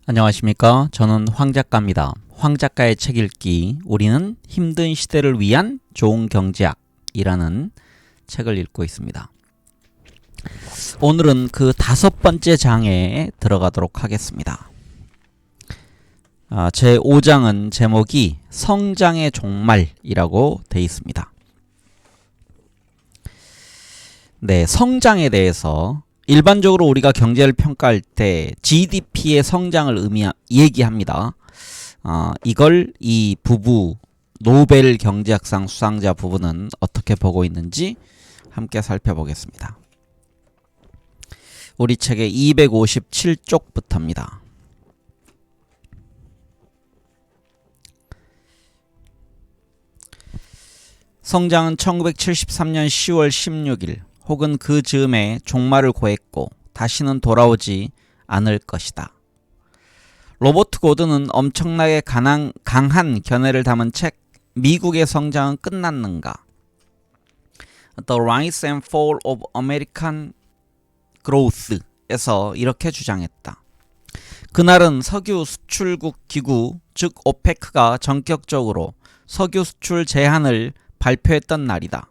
안녕하십니까. 저는 황 작가입니다. 황 작가의 책 읽기, 우리는 힘든 시대를 위한 좋은 경제학이라는 책을 읽고 있습니다. 오늘은 그 5번째 장에 들어가도록 하겠습니다. 제 5장은 제목이 성장의 종말이라고 되어 있습니다. 네, 성장에 대해서 일반적으로 우리가 경제를 평가할 때 GDP의 성장을 얘기합니다. 이걸 이 부부, 노벨 경제학상 수상자 부부는 어떻게 보고 있는지 함께 살펴보겠습니다. 우리 책의 257쪽부터입니다. 성장은 1973년 10월 16일 혹은 그 즈음에 종말을 고했고 다시는 돌아오지 않을 것이다. 로버트 고든은 엄청나게 강한 견해를 담은 책 미국의 성장은 끝났는가? The Rise and Fall of American Growth에서 이렇게 주장했다. 그날은 석유 수출국 기구 즉 오페크가 전격적으로 석유 수출 제한을 발표했던 날이다.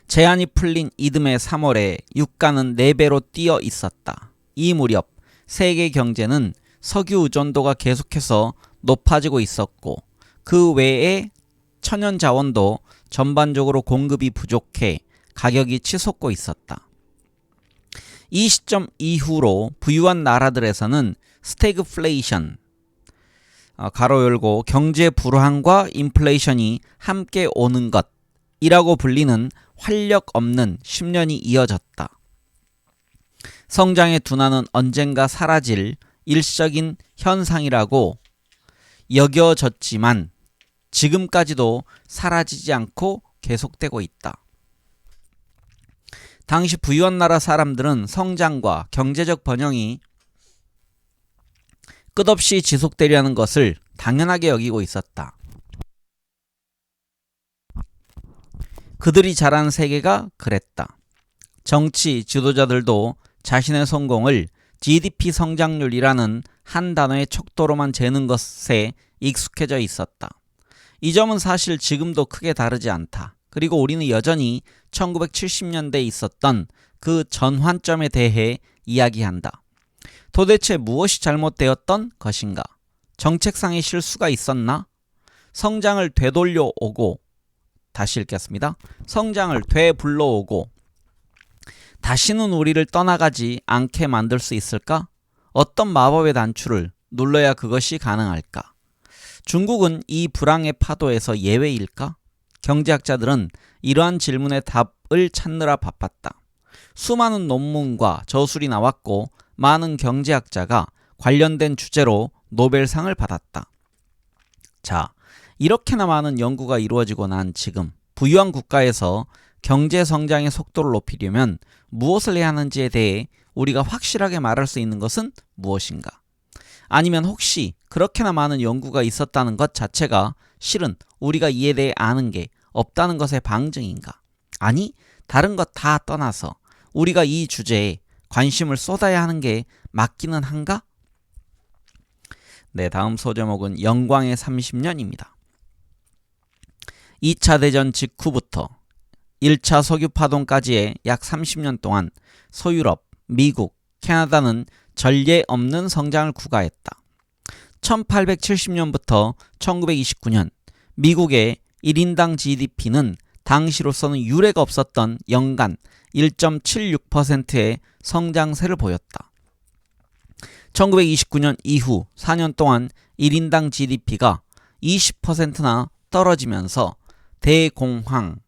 제한이 풀린 이듬해 3월에 유가는 4배로 뛰어 있었다. 이 무렵 세계 경제는 석유 의존도가 계속해서 높아지고 있었고 그 외에 천연 자원도 전반적으로 공급이 부족해 가격이 치솟고 있었다. 이 시점 이후로 부유한 나라들에서는 스태그플레이션 가로 열고 경제 불황과 인플레이션이 함께 오는 것이라고 불리는 활력 없는 10년이 이어졌다. 성장의 둔화는 언젠가 사라질 일시적인 현상이라고 여겨졌지만 지금까지도 사라지지 않고 계속되고 있다. 당시 부유한 나라 사람들은 성장과 경제적 번영이 끝없이 지속되려는 것을 당연하게 여기고 있었다. 그들이 자란 세계가 그랬다. 정치 지도자들도 자신의 성공을 GDP 성장률이라는 한 단어의 척도로만 재는 것에 익숙해져 있었다. 이 점은 사실 지금도 크게 다르지 않다. 그리고 우리는 여전히 1970년대에 있었던 그 전환점에 대해 이야기한다. 도대체 무엇이 잘못되었던 것인가? 정책상의 실수가 있었나? 성장을 되돌려 오고 다시 읽겠습니다. 성장을 되불러오고 다시는 우리를 떠나가지 않게 만들 수 있을까? 어떤 마법의 단추를 눌러야 그것이 가능할까? 중국은 이 불황의 파도에서 예외일까? 경제학자들은 이러한 질문의 답을 찾느라 바빴다. 수많은 논문과 저술이 나왔고 많은 경제학자가 관련된 주제로 노벨상을 받았다. 자, 이렇게나 많은 연구가 이루어지고 난 지금 부유한 국가에서 경제 성장의 속도를 높이려면 무엇을 해야 하는지에 대해 우리가 확실하게 말할 수 있는 것은 무엇인가? 아니면 혹시 그렇게나 많은 연구가 있었다는 것 자체가 실은 우리가 이에 대해 아는 게 없다는 것의 방증인가? 아니, 다른 것 다 떠나서 우리가 이 주제에 관심을 쏟아야 하는 게 맞기는 한가? 네, 다음 소제목은 영광의 30년입니다. 2차 대전 직후부터 1차 석유 파동까지의 약 30년 동안 소유럽, 미국, 캐나다는 전례 없는 성장을 구가했다. 1870년부터 1929년 미국의 1인당 GDP는 당시로서는 유례가 없었던 연간 1.76%의 성장세를 보였다. 1929년 이후 4년 동안 1인당 GDP가 20%나 떨어지면서 대공황이라는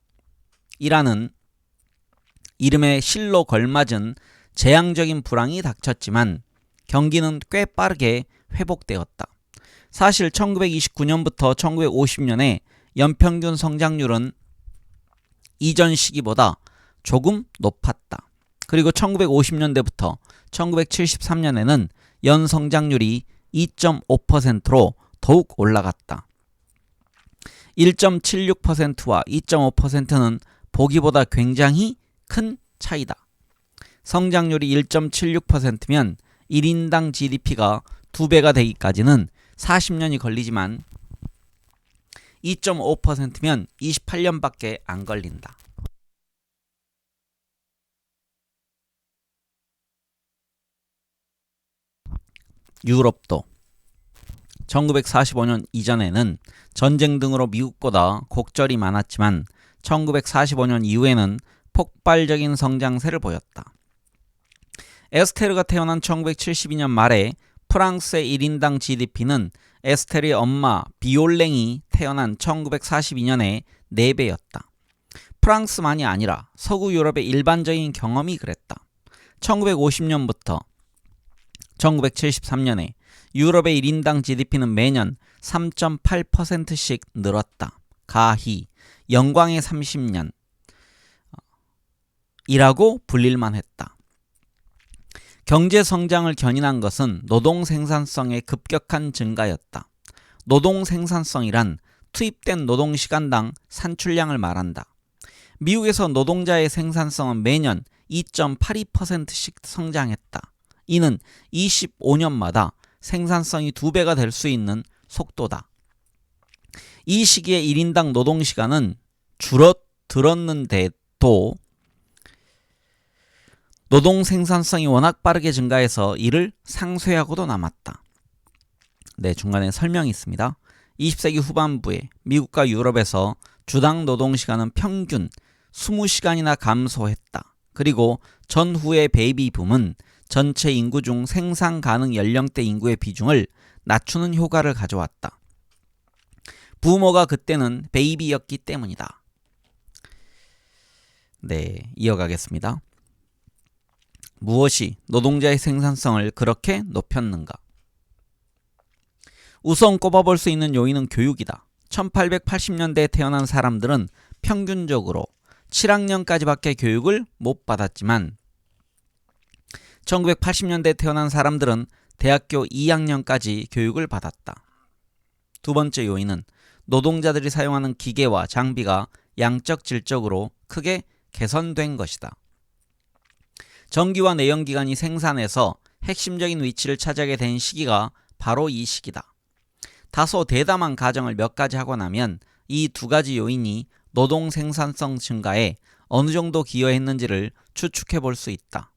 이름의 실로 걸맞은 재앙적인 불황이 닥쳤지만 경기는 꽤 빠르게 회복되었다. 사실 1929년부터 1950년의 연평균 성장률은 이전 시기보다 조금 높았다. 그리고 1950년대부터 1973년에는 연성장률이 2.5%로 더욱 올라갔다. 1.76%와 2.5%는 보기보다 굉장히 큰 차이다. 성장률이 1.76%면 1인당 GDP가 2배가 되기까지는 40년이 걸리지만 2.5%면 28년밖에 안 걸린다. 유럽도 1945년 이전에는 전쟁 등으로 미국보다 곡절이 많았지만 1945년 이후에는 폭발적인 성장세를 보였다. 에스테르가 태어난 1972년 말에 프랑스의 1인당 GDP는 에스테르의 엄마 비올랭이 태어난 1942년에 4배였다. 프랑스만이 아니라 서구 유럽의 일반적인 경험이 그랬다. 1950년부터 1973년에 유럽의 1인당 GDP는 매년 3.8%씩 늘었다. 가히 영광의 30년 이라고 불릴만 했다. 경제 성장을 견인한 것은 노동 생산성의 급격한 증가였다. 노동 생산성이란 투입된 노동 시간당 산출량을 말한다. 미국에서 노동자의 생산성은 매년 2.82%씩 성장했다. 이는 25년마다 생산성이 2배가 될 수 있는 속도다. 이 시기에 1인당 노동시간은 줄어들었는데도 노동 생산성이 워낙 빠르게 증가해서 이를 상쇄하고도 남았다. 네, 중간에 설명이 있습니다. 20세기 후반부에 미국과 유럽에서 주당 노동시간은 평균 20시간이나 감소했다. 그리고 전후의 베이비 붐은 전체 인구 중 생산 가능 연령대 인구의 비중을 낮추는 효과를 가져왔다. 부모가 그때는 베이비였기 때문이다. 네, 이어가겠습니다. 무엇이 노동자의 생산성을 그렇게 높였는가? 우선 꼽아볼 수 있는 요인은 교육이다. 1880년대에 태어난 사람들은 평균적으로 7학년까지밖에 교육을 못 받았지만 1980년대에 태어난 사람들은 대학교 2학년까지 교육을 받았다. 두 번째 요인은 노동자들이 사용하는 기계와 장비가 양적 질적으로 크게 개선된 것이다. 전기와 내연기관이 생산에서 핵심적인 위치를 차지하게 된 시기가 바로 이 시기다. 다소 대담한 가정을 몇 가지 하고 나면 이 두 가지 요인이 노동 생산성 증가에 어느 정도 기여했는지를 추측해 볼 수 있다.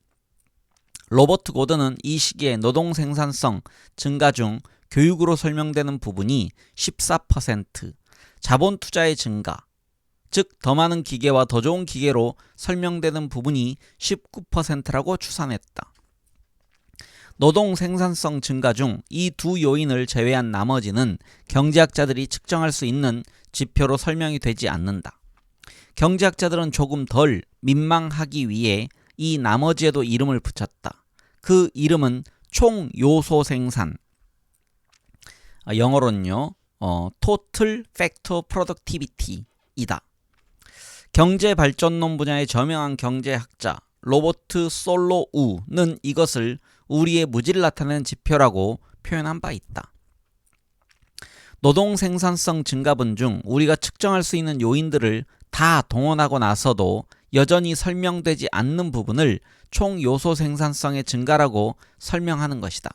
로버트 고든은 이 시기에 노동 생산성 증가 중 교육으로 설명되는 부분이 14%, 자본 투자의 증가, 즉 더 많은 기계와 더 좋은 기계로 설명되는 부분이 19%라고 추산했다. 노동 생산성 증가 중 이 두 요인을 제외한 나머지는 경제학자들이 측정할 수 있는 지표로 설명이 되지 않는다. 경제학자들은 조금 덜 민망하기 위해 이 나머지에도 이름을 붙였다. 그 이름은 총요소 생산, 영어로는요 Total Factor Productivity이다. 경제발전론 분야의 저명한 경제학자 로버트 솔로우는 이것을 우리의 무지를 나타내는 지표라고 표현한 바 있다. 노동 생산성 증가분 중 우리가 측정할 수 있는 요인들을 다 동원하고 나서도 여전히 설명되지 않는 부분을 총 요소 생산성의 증가라고 설명하는 것이다.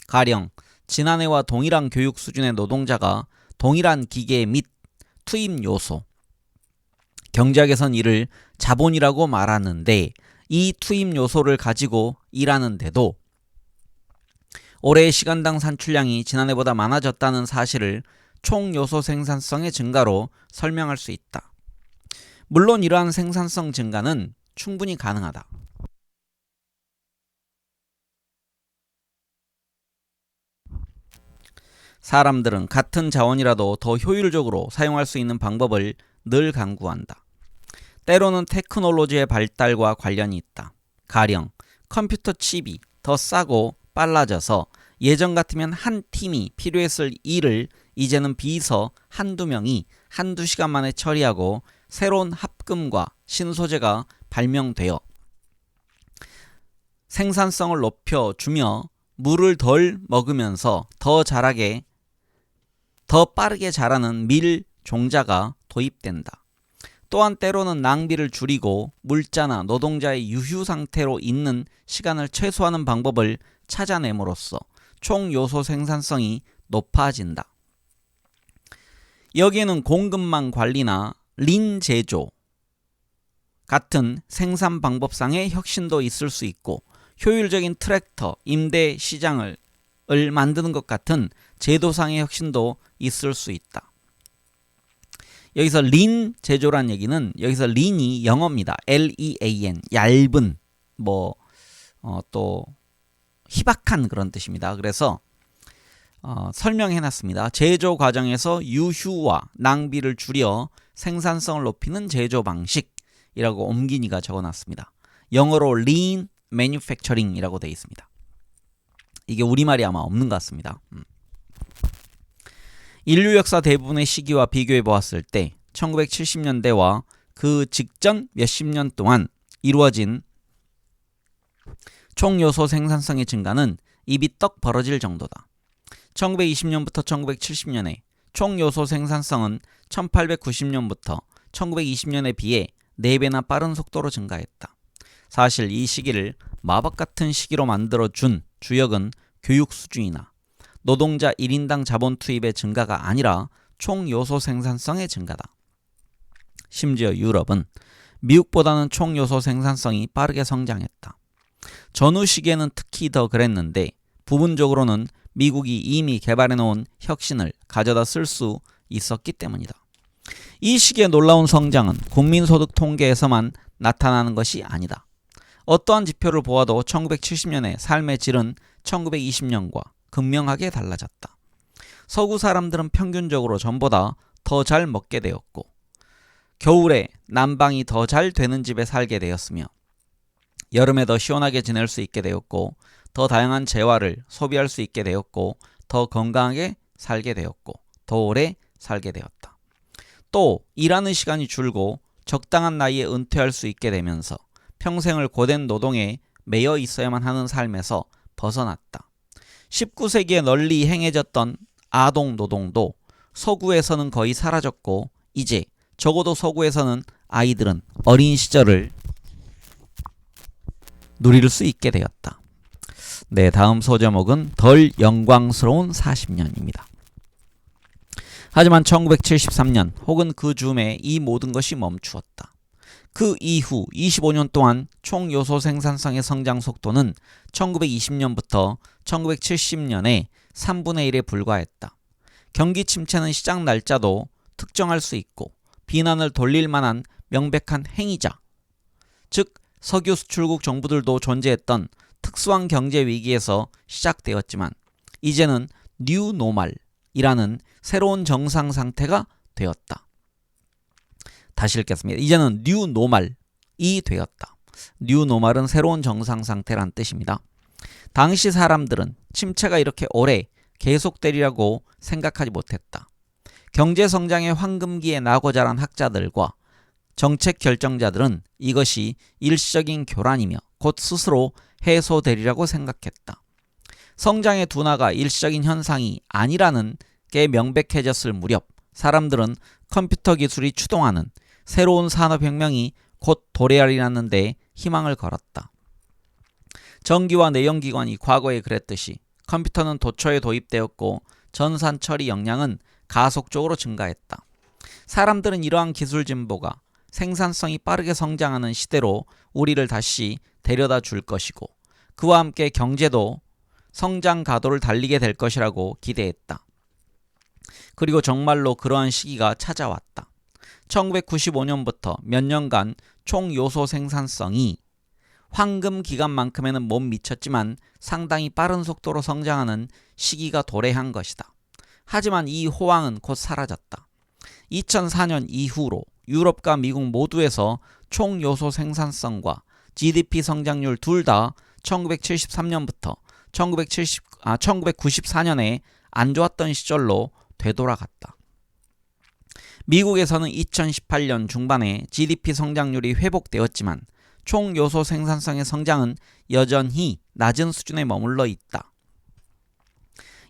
가령 지난해와 동일한 교육 수준의 노동자가 동일한 기계 및 투입 요소, 경제학에선 이를 자본이라고 말하는데 이 투입 요소를 가지고 일하는데도 올해의 시간당 산출량이 지난해보다 많아졌다는 사실을 총 요소 생산성의 증가로 설명할 수 있다. 물론 이러한 생산성 증가는 충분히 가능하다. 사람들은 같은 자원이라도 더 효율적으로 사용할 수 있는 방법을 늘 강구한다. 때로는 테크놀로지의 발달과 관련이 있다. 가령 컴퓨터 칩이 더 싸고 빨라져서 예전 같으면 한 팀이 필요했을 일을 이제는 비서 한두 명이 한두 시간 만에 처리하고 새로운 합금과 신소재가 발명되어 생산성을 높여주며 물을 덜 먹으면서 더 빠르게 자라는 밀 종자가 도입된다. 또한 때로는 낭비를 줄이고 물자나 노동자의 유휴 상태로 있는 시간을 최소화하는 방법을 찾아냄으로써 총 요소 생산성이 높아진다. 여기에는 공급망 관리나 린 제조 같은 생산 방법상의 혁신도 있을 수 있고 효율적인 트랙터 임대 시장을 만드는 것 같은 제도상의 혁신도 있을 수 있다. 여기서 린 제조란 얘기는 여기서 린이 영어입니다. Lean 얇은 또 희박한 그런 뜻입니다. 그래서 설명해놨습니다. 제조 과정에서 유휴와 낭비를 줄여 생산성을 높이는 제조 방식이라고 옴기니가 적어놨습니다. 영어로 lean manufacturing이라고 되어 있습니다. 이게 우리말이 아마 없는 것 같습니다. 인류 역사 대부분의 시기와 비교해 보았을 때 1970년대와 그 직전 몇십 년 동안 이루어진 총 요소 생산성의 증가는 입이 떡 벌어질 정도다. 1920년부터 1970년에 총 요소 생산성은 1890년부터 1920년에 비해 4배나 빠른 속도로 증가했다. 사실 이 시기를 마법 같은 시기로 만들어준 주역은 교육 수준이나 노동자 1인당 자본 투입의 증가가 아니라 총 요소 생산성의 증가다. 심지어 유럽은 미국보다는 총 요소 생산성이 빠르게 성장했다. 전후 시기에는 특히 더 그랬는데 부분적으로는 미국이 이미 개발해 놓은 혁신을 가져다 쓸 수 있었기 때문이다. 이 시기의 놀라운 성장은 국민소득 통계에서만 나타나는 것이 아니다. 어떠한 지표를 보아도 1970년의 삶의 질은 1920년과 극명하게 달라졌다. 서구 사람들은 평균적으로 전보다 더 잘 먹게 되었고 겨울에 난방이 더 잘 되는 집에 살게 되었으며 여름에 더 시원하게 지낼 수 있게 되었고 더 다양한 재화를 소비할 수 있게 되었고 더 건강하게 살게 되었고 더 오래 살게 되었다. 또 일하는 시간이 줄고 적당한 나이에 은퇴할 수 있게 되면서 평생을 고된 노동에 매여 있어야만 하는 삶에서 벗어났다. 19세기에 널리 행해졌던 아동 노동도 서구에서는 거의 사라졌고 이제 적어도 서구에서는 아이들은 어린 시절을 누릴 수 있게 되었다. 네, 다음 소제목은 덜 영광스러운 40년입니다. 하지만 1973년 혹은 그 즈음에 이 모든 것이 멈추었다. 그 이후 25년 동안 총 요소 생산성의 성장 속도는 1920년부터 1970년에 3분의 1에 불과했다. 경기 침체는 시작 날짜도 특정할 수 있고 비난을 돌릴 만한 명백한 행위자, 즉 석유 수출국 정부들도 존재했던 특수한 경제 위기에서 시작되었지만 이제는 뉴 노멀이라는 새로운 정상 상태가 되었다. 다시 읽겠습니다. 이제는 뉴 노멀이 되었다. 뉴 노멀은 새로운 정상 상태란 뜻입니다. 당시 사람들은 침체가 이렇게 오래 계속되리라고 생각하지 못했다. 경제 성장의 황금기에 나고 자란 학자들과 정책 결정자들은 이것이 일시적인 교란이며 곧 스스로 해소되리라고 생각했다. 성장의 둔화가 일시적인 현상이 아니라는 게 명백해졌을 무렵 사람들은 컴퓨터 기술이 추동하는 새로운 산업혁명이 곧 도래하리라는 데 희망을 걸었다. 전기와 내연기관이 과거에 그랬듯이 컴퓨터는 도처에 도입되었고 전산 처리 역량은 가속적으로 증가했다. 사람들은 이러한 기술 진보가 생산성이 빠르게 성장하는 시대로 우리를 다시 데려다 줄 것이고 그와 함께 경제도 성장 가도를 달리게 될 것이라고 기대했다. 그리고 정말로 그러한 시기가 찾아왔다. 1995년부터 몇 년간 총 요소 생산성이 황금 기간만큼에는 못 미쳤지만 상당히 빠른 속도로 성장하는 시기가 도래한 것이다. 하지만 이 호황은 곧 사라졌다. 2004년 이후로 유럽과 미국 모두에서 총 요소 생산성과 GDP 성장률 둘 다 1973년부터 1994년에 안 좋았던 시절로 되돌아갔다. 미국에서는 2018년 중반에 GDP 성장률이 회복되었지만 총 요소 생산성의 성장은 여전히 낮은 수준에 머물러 있다.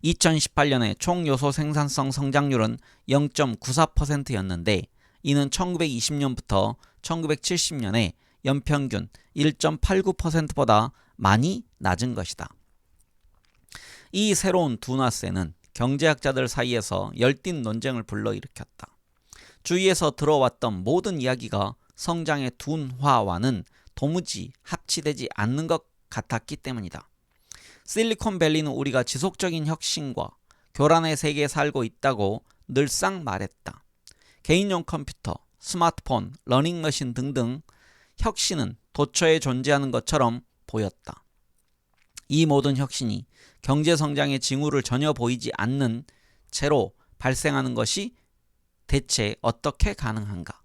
2018년에 총 요소 생산성 성장률은 0.94%였는데 이는 1920년부터 1970년에 연평균 1.89%보다 많이 낮은 것이다. 이 새로운 둔화세는 경제학자들 사이에서 열띤 논쟁을 불러일으켰다. 주위에서 들어왔던 모든 이야기가 성장의 둔화와는 도무지 합치되지 않는 것 같았기 때문이다. 실리콘밸리는 우리가 지속적인 혁신과 교란의 세계에 살고 있다고 늘상 말했다. 개인용 컴퓨터, 스마트폰, 러닝머신 등등 혁신은 도처에 존재하는 것처럼 보였다. 이 모든 혁신이 경제성장의 징후를 전혀 보이지 않는 채로 발생하는 것이 대체 어떻게 가능한가?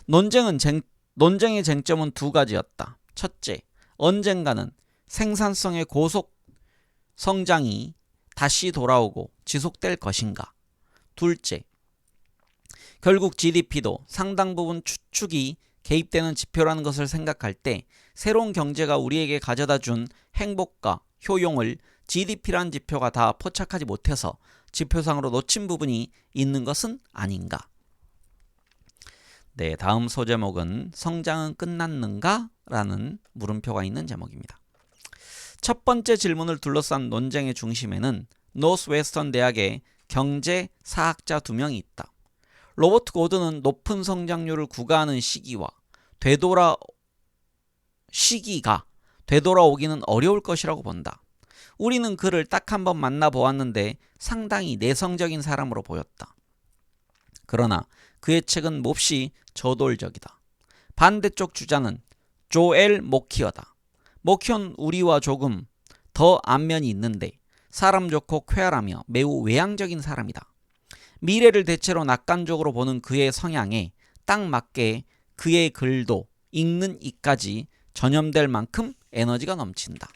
논쟁의 쟁점은 두 가지였다. 첫째, 언젠가는 생산성의 고속 성장이 다시 돌아오고 지속될 것인가? 둘째, 결국 GDP도 상당 부분 추측이 개입되는 지표라는 것을 생각할 때 새로운 경제가 우리에게 가져다 준 행복과 효용을 GDP란 지표가 다 포착하지 못해서 지표상으로 놓친 부분이 있는 것은 아닌가? 네, 다음 소제목은 성장은 끝났는가? 라는 물음표가 있는 제목입니다. 첫 번째 질문을 둘러싼 논쟁의 중심에는 노스웨스턴 대학의 경제사학자 2명이 있다. 로버트 고든은 높은 성장률을 구가하는 시기가 되돌아오기는 어려울 것이라고 본다. 우리는 그를 딱 한 번 만나보았는데 상당히 내성적인 사람으로 보였다. 그러나 그의 책은 몹시 저돌적이다. 반대쪽 주자는 조엘 모키어다. 모키어는 우리와 조금 더 안면이 있는데 사람 좋고 쾌활하며 매우 외향적인 사람이다. 미래를 대체로 낙관적으로 보는 그의 성향에 딱 맞게 그의 글도 읽는 이까지 전염될 만큼 에너지가 넘친다.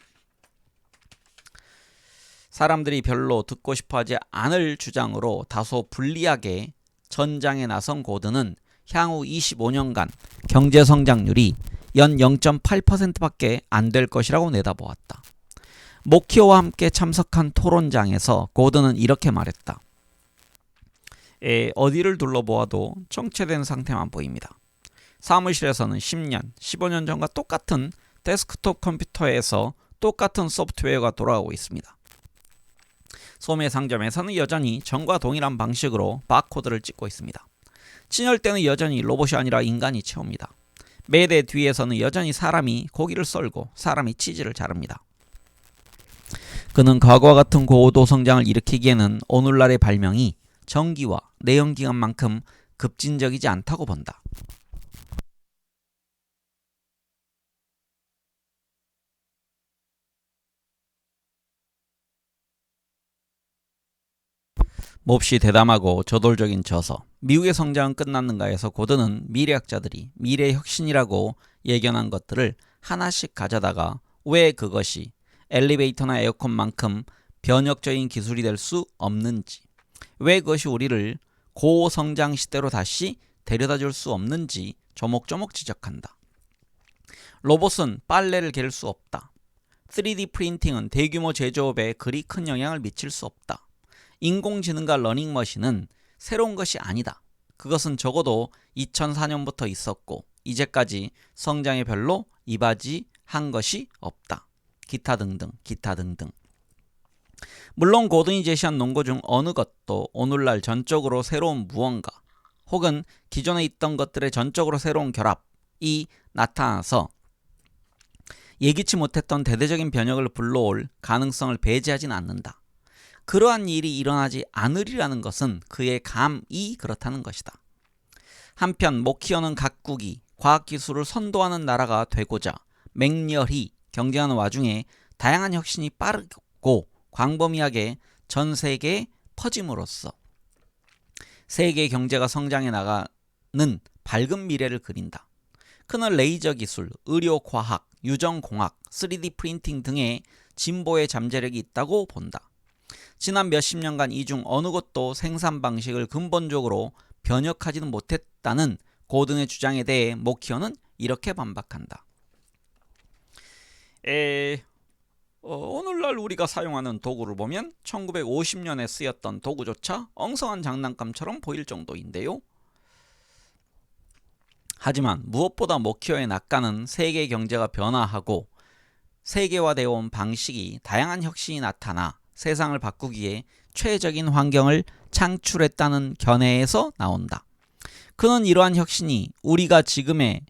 사람들이 별로 듣고 싶어하지 않을 주장으로 다소 불리하게 전장에 나선 고든은 향후 25년간 경제성장률이 연 0.8%밖에 안 될 것이라고 내다보았다. 모키오와 함께 참석한 토론장에서 고든은 이렇게 말했다. 어디를 둘러보아도 정체된 상태만 보입니다. 사무실에서는 10년, 15년 전과 똑같은 데스크톱 컴퓨터에서 똑같은 소프트웨어가 돌아가고 있습니다. 소매 상점에서는 여전히 전과 동일한 방식으로 바코드를 찍고 있습니다. 진열대는 여전히 로봇이 아니라 인간이 채웁니다. 매대 뒤에서는 여전히 사람이 고기를 썰고 사람이 치즈를 자릅니다. 그는 과거와 같은 고도 성장을 일으키기에는 오늘날의 발명이 전기와 내연기관만큼 급진적이지 않다고 본다. 몹시 대담하고 저돌적인 저서 미국의 성장은 끝났는가에서 고든은 미래학자들이 미래 혁신이라고 예견한 것들을 하나씩 가져다가 왜 그것이 엘리베이터나 에어컨만큼 변혁적인 기술이 될 수 없는지, 왜 그것이 우리를 고성장 시대로 다시 데려다 줄 수 없는지 조목조목 지적한다. 로봇은 빨래를 개를 수 없다. 3D 프린팅은 대규모 제조업에 그리 큰 영향을 미칠 수 없다. 인공지능과 러닝머신은 새로운 것이 아니다. 그것은 적어도 2004년부터 있었고 이제까지 성장에 별로 이바지한 것이 없다. 기타 등등. 물론 고든이 제시한 논거 중 어느 것도 오늘날 전적으로 새로운 무언가 혹은 기존에 있던 것들의 전적으로 새로운 결합이 나타나서 예기치 못했던 대대적인 변혁을 불러올 가능성을 배제하진 않는다. 그러한 일이 일어나지 않으리라는 것은 그의 감이 그렇다는 것이다. 한편 모키어는 각국이 과학기술을 선도하는 나라가 되고자 맹렬히 경쟁하는 와중에 다양한 혁신이 빠르고 광범위하게 전 세계에 퍼짐으로써 세계 경제가 성장해 나가는 밝은 미래를 그린다. 그는 레이저 기술, 의료과학, 유전공학, 3D 프린팅 등의 진보의 잠재력이 있다고 본다. 지난 몇십 년간 이 중 어느 것도 생산 방식을 근본적으로 변혁하지는 못했다는 고든의 주장에 대해 모키어는 이렇게 반박한다. 오늘날 우리가 사용하는 도구를 보면 1950년에 쓰였던 도구조차 엉성한 장난감처럼 보일 정도인데요. 하지만 무엇보다 목표에 낚아는 세계 경제가 변화하고 세계화되어 온 방식이 다양한 혁신이 나타나 세상을 바꾸기에 최적인 환경을 창출했다는 견해에서 나온다. 그는 이러한 혁신이 우리가 지금은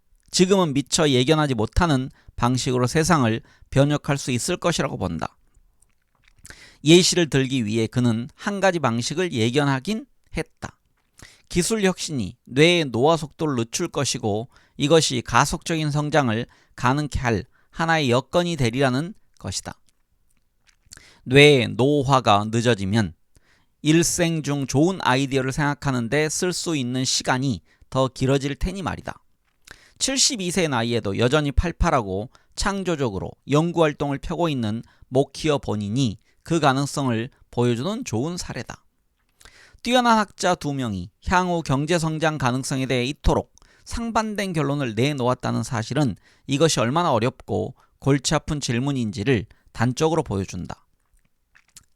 미처 예견하지 못하는 방식으로 세상을 변혁할 수 있을 것이라고 본다. 예시를 들기 위해 그는 한 가지 방식을 예견하긴 했다. 기술 혁신이 뇌의 노화 속도를 늦출 것이고 이것이 가속적인 성장을 가능케 할 하나의 여건이 되리라는 것이다. 뇌의 노화가 늦어지면 일생 중 좋은 아이디어를 생각하는 데 쓸 수 있는 시간이 더 길어질 테니 말이다. 72세 나이에도 여전히 팔팔하고 창조적으로 연구활동을 펴고 있는 모키어 본인이 그 가능성을 보여주는 좋은 사례다. 뛰어난 학자 2명이 향후 경제성장 가능성에 대해 이토록 상반된 결론을 내놓았다는 사실은 이것이 얼마나 어렵고 골치 아픈 질문인지를 단적으로 보여준다.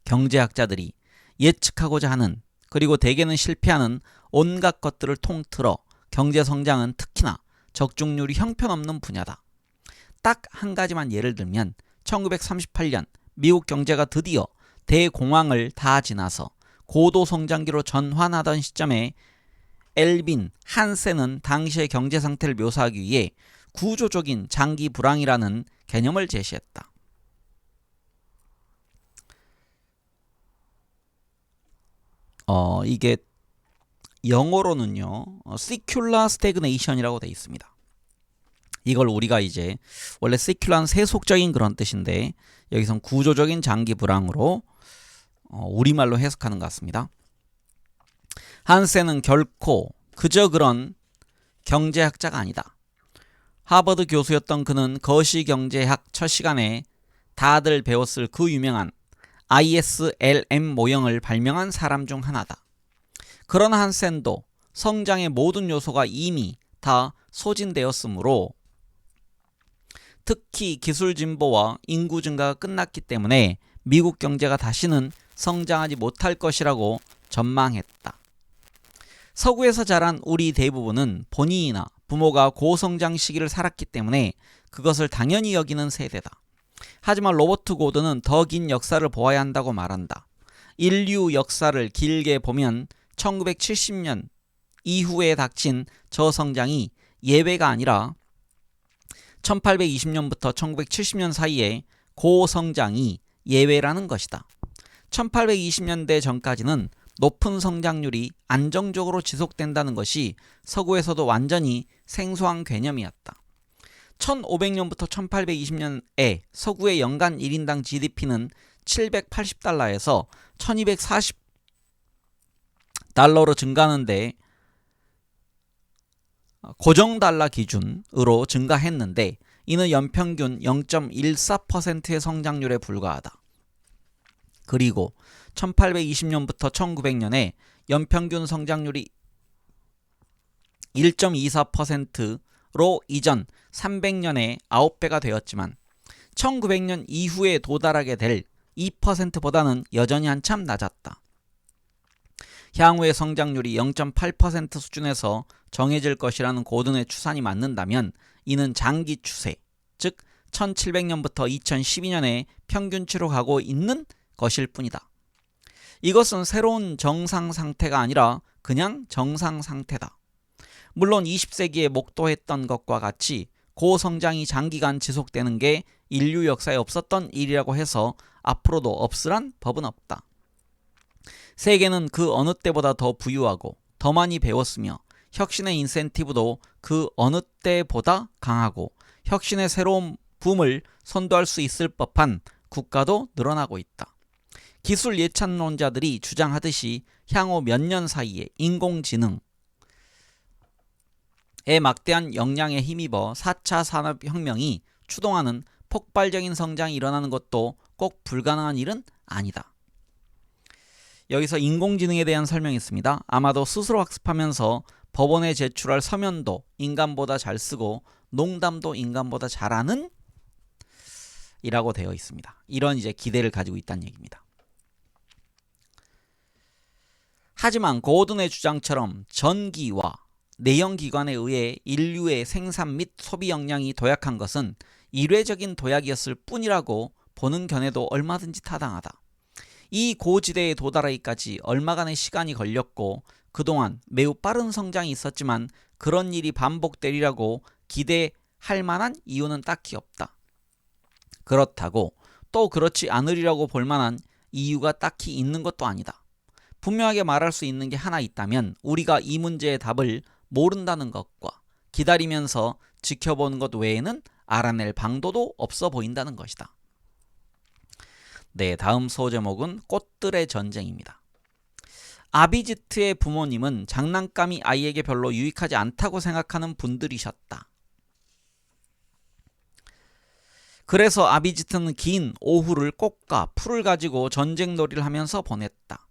경제학자들이 예측하고자 하는 그리고 대개는 실패하는 온갖 것들을 통틀어 경제성장은 특히나 적중률이 형편없는 분야다. 딱 한 가지만 예를 들면 1938년 미국 경제가 드디어 대공황을 다 지나서 고도 성장기로 전환하던 시점에 엘빈 한센은 당시의 경제 상태를 묘사하기 위해 구조적인 장기 불황이라는 개념을 제시했다. 이게 영어로는요, secular stagnation이라고 되어 있습니다. 이걸 우리가 이제 원래 secular는 세속적인 그런 뜻인데 여기선 구조적인 장기 불황으로 우리말로 해석하는 것 같습니다. 한센은 결코 그저 그런 경제학자가 아니다. 하버드 교수였던 그는 거시경제학 첫 시간에 다들 배웠을 그 유명한 ISLM 모형을 발명한 사람 중 하나다. 그러나 한센도 성장의 모든 요소가 이미 다 소진되었으므로 특히 기술 진보와 인구 증가가 끝났기 때문에 미국 경제가 다시는 성장하지 못할 것이라고 전망했다. 서구에서 자란 우리 대부분은 본인이나 부모가 고성장 시기를 살았기 때문에 그것을 당연히 여기는 세대다. 하지만 로버트 고든은 더 긴 역사를 보아야 한다고 말한다. 인류 역사를 길게 보면 1970년 이후에 닥친 저성장이 예외가 아니라 1820년부터 1970년 사이에 고성장이 예외라는 것이다. 1820년대 전까지는 높은 성장률이 안정적으로 지속된다는 것이 서구에서도 완전히 생소한 개념이었다. 1500년부터 1820년에 서구의 연간 1인당 GDP는 780달러에서 1240달러로 증가하는데 고정달러 기준으로 증가했는데 이는 연평균 0.14%의 성장률에 불과하다. 그리고 1820년부터 1900년에 연평균 성장률이 1.24%로 이전 300년에 9배가 되었지만 1900년 이후에 도달하게 될 2%보다는 여전히 한참 낮았다. 향후의 성장률이 0.8% 수준에서 정해질 것이라는 고든의 추산이 맞는다면 이는 장기 추세, 즉 1700년부터 2012년에 평균치로 가고 있는 것일 뿐이다. 이것은 새로운 정상 상태가 아니라 그냥 정상 상태다. 물론 20세기에 목도했던 것과 같이 고성장이 장기간 지속되는 게 인류 역사에 없었던 일이라고 해서 앞으로도 없으란 법은 없다. 세계는 그 어느 때보다 더 부유하고 더 많이 배웠으며 혁신의 인센티브도 그 어느 때보다 강하고 혁신의 새로운 붐을 선도할 수 있을 법한 국가도 늘어나고 있다. 기술 예찬론자들이 주장하듯이 향후 몇 년 사이에 인공지능에 막대한 역량에 힘입어 4차 산업혁명이 추동하는 폭발적인 성장이 일어나는 것도 꼭 불가능한 일은 아니다. 여기서 인공지능에 대한 설명이 있습니다. 아마도 스스로 학습하면서 법원에 제출할 서면도 인간보다 잘 쓰고 농담도 인간보다 잘하는 이라고 되어 있습니다. 이런 이제 기대를 가지고 있다는 얘기입니다. 하지만 고든의 주장처럼 전기와 내연기관에 의해 인류의 생산 및 소비 역량이 도약한 것은 이례적인 도약이었을 뿐이라고 보는 견해도 얼마든지 타당하다. 이 고지대에 도달하기까지 얼마간의 시간이 걸렸고 그동안 매우 빠른 성장이 있었지만 그런 일이 반복되리라고 기대할 만한 이유는 딱히 없다. 그렇다고 또 그렇지 않으리라고 볼 만한 이유가 딱히 있는 것도 아니다. 분명하게 말할 수 있는 게 하나 있다면 우리가 이 문제의 답을 모른다는 것과 기다리면서 지켜보는 것 외에는 알아낼 방도도 없어 보인다는 것이다. 네, 다음 소제목은 꽃들의 전쟁입니다. 아비지트의 부모님은 장난감이 아이에게 별로 유익하지 않다고 생각하는 분들이셨다. 그래서 아비지트는 긴 오후를 꽃과 풀을 가지고 전쟁놀이를 하면서 보냈다.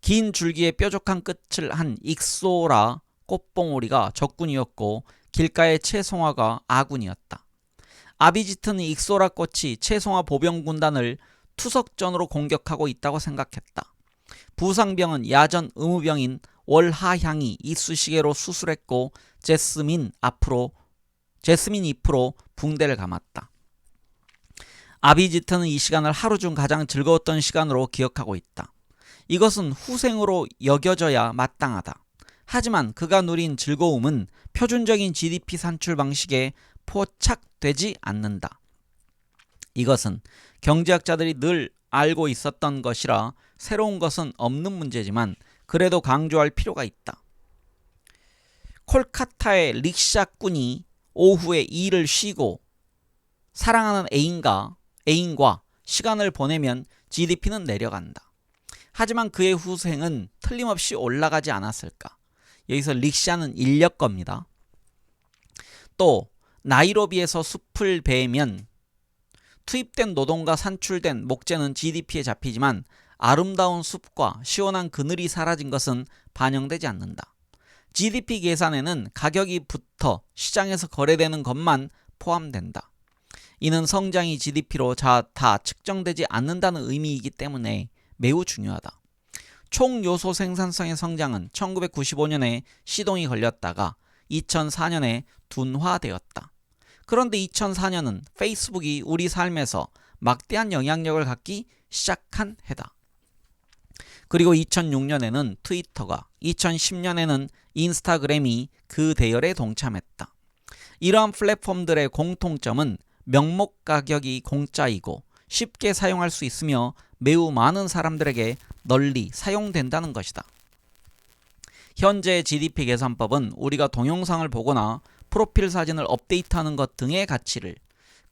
긴 줄기에 뾰족한 끝을 한 익소라 꽃봉오리가 적군이었고 길가의 채송화가 아군이었다. 아비지트는 익소라 꽃이 채송화 보병 군단을 투석전으로 공격하고 있다고 생각했다. 부상병은 야전 의무병인 월하향이 이쑤시개로 수술했고 제스민 잎으로 붕대를 감았다. 아비지트는 이 시간을 하루 중 가장 즐거웠던 시간으로 기억하고 있다. 이것은 후생으로 여겨져야 마땅하다. 하지만 그가 누린 즐거움은 표준적인 GDP 산출 방식에 포착되지 않는다. 이것은 경제학자들이 늘 알고 있었던 것이라 새로운 것은 없는 문제지만 그래도 강조할 필요가 있다. 콜카타의 릭샤 꾼이 오후에 일을 쉬고 사랑하는 애인과 시간을 보내면 GDP는 내려간다. 하지만 그의 후생은 틀림없이 올라가지 않았을까? 여기서 릭샤는 인력 겁니다. 또 나이로비에서 숲을 베면 투입된 노동과 산출된 목재는 GDP에 잡히지만 아름다운 숲과 시원한 그늘이 사라진 것은 반영되지 않는다. GDP 계산에는 가격이 붙어 시장에서 거래되는 것만 포함된다. 이는 성장이 GDP로 다 측정되지 않는다는 의미이기 때문에 매우 중요하다. 총 요소 생산성의 성장은 1995년에 시동이 걸렸다가 2004년에 둔화되었다. 그런데 2004년은 페이스북이 우리 삶에서 막대한 영향력을 갖기 시작한 해다. 그리고 2006년에는 트위터가, 2010년에는 인스타그램이 그 대열에 동참했다. 이러한 플랫폼들의 공통점은 명목 가격이 공짜이고 쉽게 사용할 수 있으며 매우 많은 사람들에게 널리 사용된다는 것이다. 현재의 GDP 계산법은 우리가 동영상을 보거나 프로필 사진을 업데이트하는 것 등의 가치를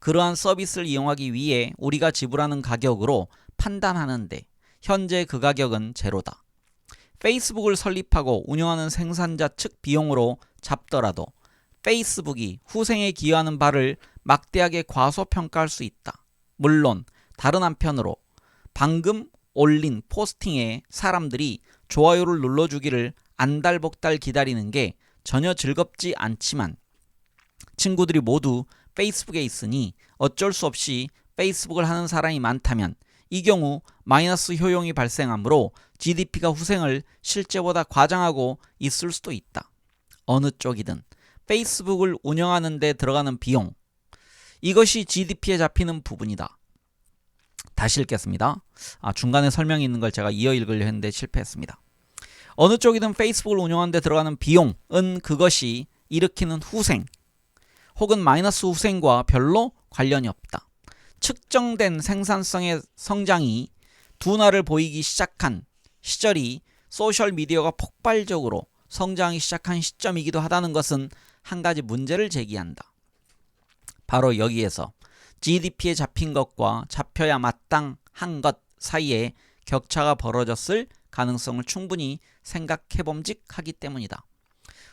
그러한 서비스를 이용하기 위해 우리가 지불하는 가격으로 판단하는데 현재 그 가격은 제로다. 페이스북을 설립하고 운영하는 생산자 측 비용으로 잡더라도 페이스북이 후생에 기여하는 바를 막대하게 과소평가할 수 있다. 물론 다른 한편으로 방금 올린 포스팅에 사람들이 좋아요를 눌러주기를 안달복달 기다리는 게 전혀 즐겁지 않지만 친구들이 모두 페이스북에 있으니 어쩔 수 없이 페이스북을 하는 사람이 많다면 이 경우 마이너스 효용이 발생하므로 GDP가 후생을 실제보다 과장하고 있을 수도 있다. 어느 쪽이든 페이스북을 운영하는 데 들어가는 비용, 이것이 GDP에 잡히는 부분이다. 다시 읽겠습니다. 중간에 설명이 있는 걸 제가 이어 읽으려 했는데 실패했습니다. 어느 쪽이든 페이스북을 운영하는 데 들어가는 비용은 그것이 일으키는 후생 혹은 마이너스 후생과 별로 관련이 없다. 측정된 생산성의 성장이 둔화를 보이기 시작한 시절이 소셜미디어가 폭발적으로 성장하기 시작한 시점이기도 하다는 것은 한 가지 문제를 제기한다. 바로 여기에서 GDP에 잡힌 것과 잡혀야 마땅한 것 사이에 격차가 벌어졌을 가능성을 충분히 생각해봄직하기 때문이다.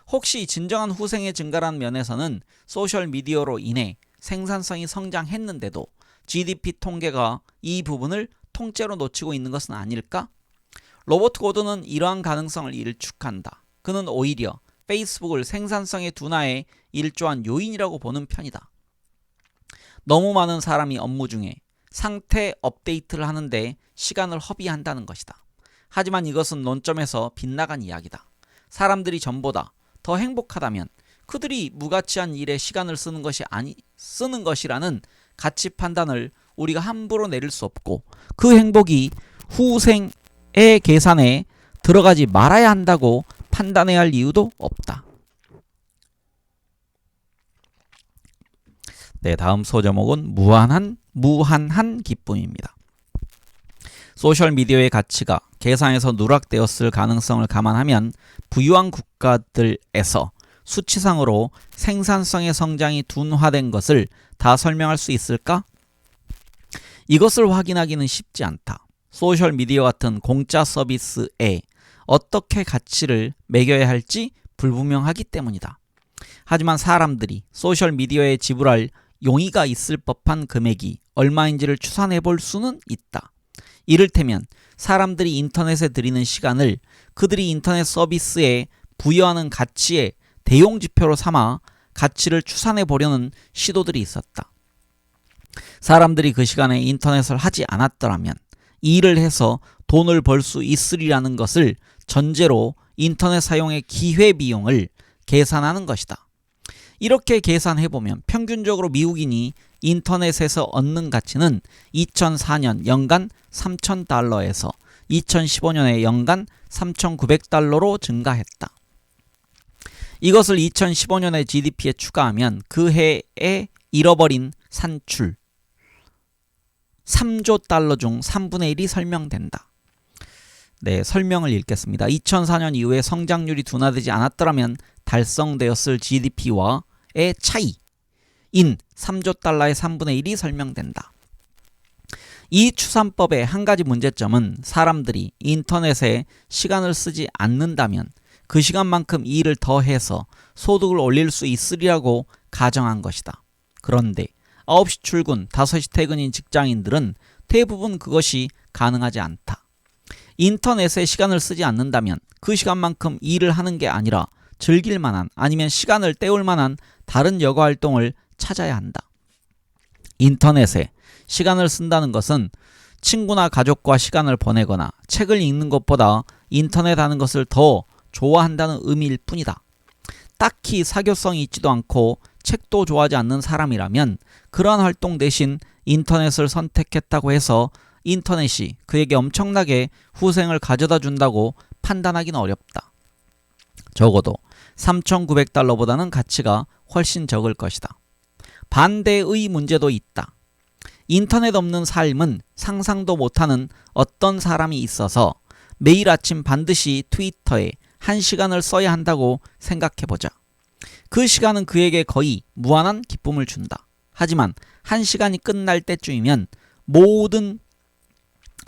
혹시 진정한 후생의 증가라는 면에서는 소셜미디어로 인해 생산성이 성장했는데도 GDP 통계가 이 부분을 통째로 놓치고 있는 것은 아닐까? 로버트 고든은 이러한 가능성을 일축한다. 그는 오히려 페이스북을 생산성의 둔화에 일조한 요인이라고 보는 편이다. 너무 많은 사람이 업무 중에 상태 업데이트를 하는데 시간을 허비한다는 것이다. 하지만 이것은 논점에서 빗나간 이야기다. 사람들이 전보다 더 행복하다면 그들이 무가치한 일에 시간을 쓰는 것이라는 가치 판단을 우리가 함부로 내릴 수 없고, 그 행복이 후생의 계산에 들어가지 말아야 한다고 판단해야 할 이유도 없다. 네, 다음 소제목은 무한한 기쁨입니다. 소셜미디어의 가치가 계산에서 누락되었을 가능성을 감안하면 부유한 국가들에서 수치상으로 생산성의 성장이 둔화된 것을 다 설명할 수 있을까? 이것을 확인하기는 쉽지 않다. 소셜미디어 같은 공짜 서비스에 어떻게 가치를 매겨야 할지 불분명하기 때문이다. 하지만 사람들이 소셜미디어에 지불할 용의가 있을 법한 금액이 얼마인지를 추산해 볼 수는 있다. 이를테면 사람들이 인터넷에 들이는 시간을 그들이 인터넷 서비스에 부여하는 가치의 대용지표로 삼아 가치를 추산해 보려는 시도들이 있었다. 사람들이 그 시간에 인터넷을 하지 않았더라면 이 일을 해서 돈을 벌 수 있으리라는 것을 전제로 인터넷 사용의 기회비용을 계산하는 것이다. 이렇게 계산해보면 평균적으로 미국인이 인터넷에서 얻는 가치는 2004년 연간 $3,000에서 2015년에 연간 $3,900로 증가했다. 이것을 2015년의 GDP에 추가하면 그 해에 잃어버린 산출 3조 달러 중 3분의 1이 설명된다. 네, 설명을 읽겠습니다. 2004년 이후에 성장률이 둔화되지 않았더라면 달성되었을 GDP와의 차이인 3조 달러의 3분의 1이 설명된다. 이 추산법의 한 가지 문제점은 사람들이 인터넷에 시간을 쓰지 않는다면 그 시간만큼 이 일을 더해서 소득을 올릴 수 있으리라고 가정한 것이다. 그런데 9시 출근, 5시 퇴근인 직장인들은 대부분 그것이 가능하지 않다. 인터넷에 시간을 쓰지 않는다면 그 시간만큼 일을 하는 게 아니라 즐길 만한 아니면 시간을 때울 만한 다른 여가 활동을 찾아야 한다. 인터넷에 시간을 쓴다는 것은 친구나 가족과 시간을 보내거나 책을 읽는 것보다 인터넷 하는 것을 더 좋아한다는 의미일 뿐이다. 딱히 사교성이 있지도 않고 책도 좋아하지 않는 사람이라면 그러한 활동 대신 인터넷을 선택했다고 해서 인터넷이 그에게 엄청나게 후생을 가져다 준다고 판단하기는 어렵다. 적어도 $3,900보다는 가치가 훨씬 적을 것이다. 반대의 문제도 있다. 인터넷 없는 삶은 상상도 못하는 어떤 사람이 있어서 매일 아침 반드시 트위터에 1시간을 써야 한다고 생각해보자. 그 시간은 그에게 거의 무한한 기쁨을 준다. 하지만 1시간이 끝날 때쯤이면 모든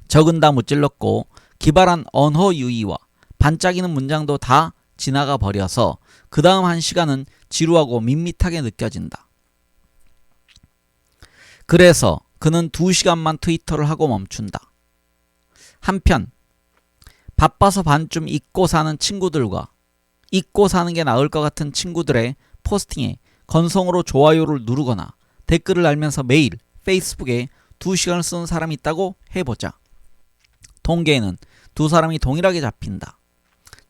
적은 다 무찔렀고 기발한 언어 유희와 반짝이는 문장도 다 지나가 버려서 그 다음 1시간은 지루하고 밋밋하게 느껴진다. 그래서 그는 2시간만 트위터를 하고 멈춘다. 한편 바빠서 반쯤 잊고 사는 친구들과 잊고 사는 게 나을 것 같은 친구들의 포스팅에 건성으로 좋아요를 누르거나 댓글을 달면서 매일 페이스북에 2시간을 쓰는 사람이 있다고 해보자. 통계에는 두 사람이 동일하게 잡힌다.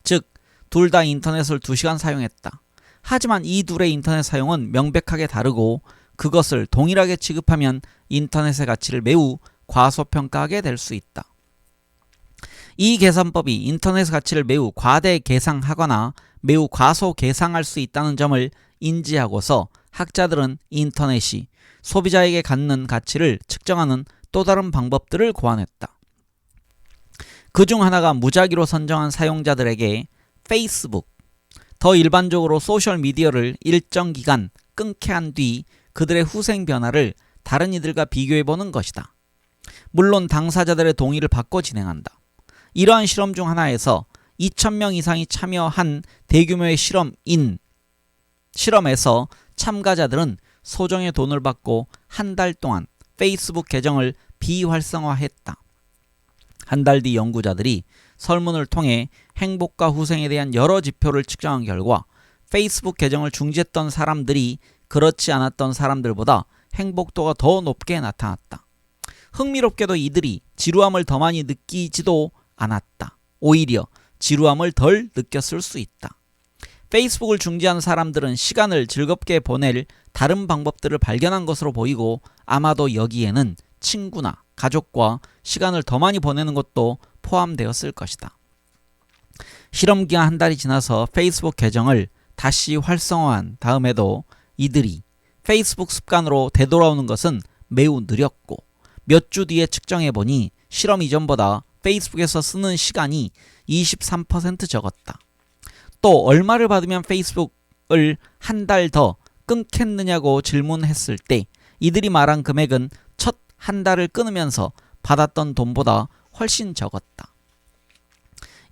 즉, 둘 다 인터넷을 2시간 사용했다. 하지만 이 둘의 인터넷 사용은 명백하게 다르고 그것을 동일하게 취급하면 인터넷의 가치를 매우 과소평가하게 될 수 있다. 이 계산법이 인터넷의 가치를 매우 과대 계상하거나 매우 과소 계상할 수 있다는 점을 인지하고서 학자들은 인터넷이 소비자에게 갖는 가치를 측정하는 또 다른 방법들을 고안했다. 그중 하나가 무작위로 선정한 사용자들에게 페이스북, 더 일반적으로 소셜미디어를 일정 기간 끊게 한 뒤 그들의 후생 변화를 다른 이들과 비교해보는 것이다. 물론 당사자들의 동의를 받고 진행한다. 이러한 실험 중 하나에서 2,000명 이상이 참여한 대규모의 실험에서 참가자들은 소정의 돈을 받고 한 달 동안 페이스북 계정을 비활성화했다. 한 달 뒤 연구자들이 설문을 통해 행복과 후생에 대한 여러 지표를 측정한 결과 페이스북 계정을 중지했던 사람들이 그렇지 않았던 사람들보다 행복도가 더 높게 나타났다. 흥미롭게도 이들이 지루함을 더 많이 느끼지도 않았다. 오히려 지루함을 덜 느꼈을 수 있다. 페이스북을 중지한 사람들은 시간을 즐겁게 보낼 다른 방법들을 발견한 것으로 보이고 아마도 여기에는 친구나 가족과 시간을 더 많이 보내는 것도 포함되었을 것이다. 실험 기간 한 달이 지나서 페이스북 계정을 다시 활성화한 다음에도 이들이 페이스북 습관으로 되돌아오는 것은 매우 느렸고 몇 주 뒤에 측정해보니 실험 이전보다 페이스북에서 쓰는 시간이 23% 적었다. 또 얼마를 받으면 페이스북을 한 달 더 끊겠느냐고 질문했을 때 이들이 말한 금액은 첫 한 달을 끊으면서 받았던 돈보다 훨씬 적었다.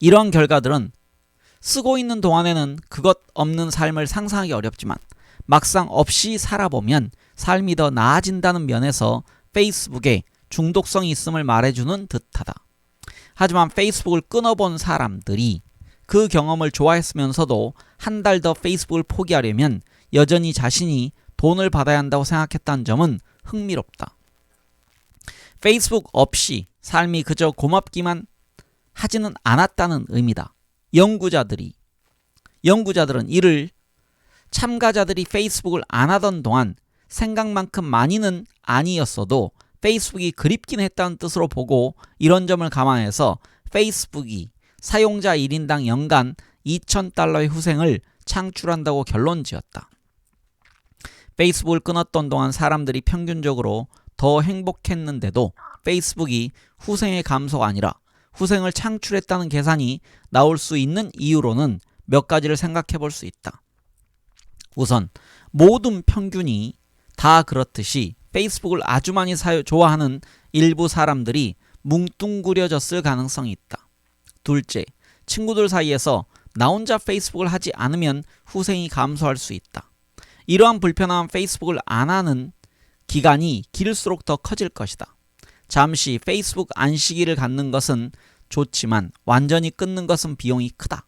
이러한 결과들은 쓰고 있는 동안에는 그것 없는 삶을 상상하기 어렵지만 막상 없이 살아보면 삶이 더 나아진다는 면에서 페이스북에 중독성이 있음을 말해주는 듯하다. 하지만 페이스북을 끊어본 사람들이 그 경험을 좋아했으면서도 한 달 더 페이스북을 포기하려면 여전히 자신이 돈을 받아야 한다고 생각했다는 점은 흥미롭다. 페이스북 없이 삶이 그저 고맙기만 하지는 않았다는 의미다. 연구자들은 이를 참가자들이 페이스북을 안 하던 동안 생각만큼 많이는 아니었어도 페이스북이 그립긴 했다는 뜻으로 보고 이런 점을 감안해서 페이스북이 사용자 1인당 연간 $2,000의 후생을 창출한다고 결론지었다. 페이스북을 끊었던 동안 사람들이 평균적으로 더 행복했는데도 페이스북이 후생의 감소가 아니라 후생을 창출했다는 계산이 나올 수 있는 이유로는 몇 가지를 생각해 볼 수 있다. 우선 모든 평균이 다 그렇듯이 페이스북을 아주 많이 좋아하는 일부 사람들이 뭉뚱그려졌을 가능성이 있다. 둘째, 친구들 사이에서 나 혼자 페이스북을 하지 않으면 후생이 감소할 수 있다. 이러한 불편한 페이스북을 안 하는 기간이 길수록 더 커질 것이다. 잠시 페이스북 안식일을 갖는 것은 좋지만 완전히 끊는 것은 비용이 크다.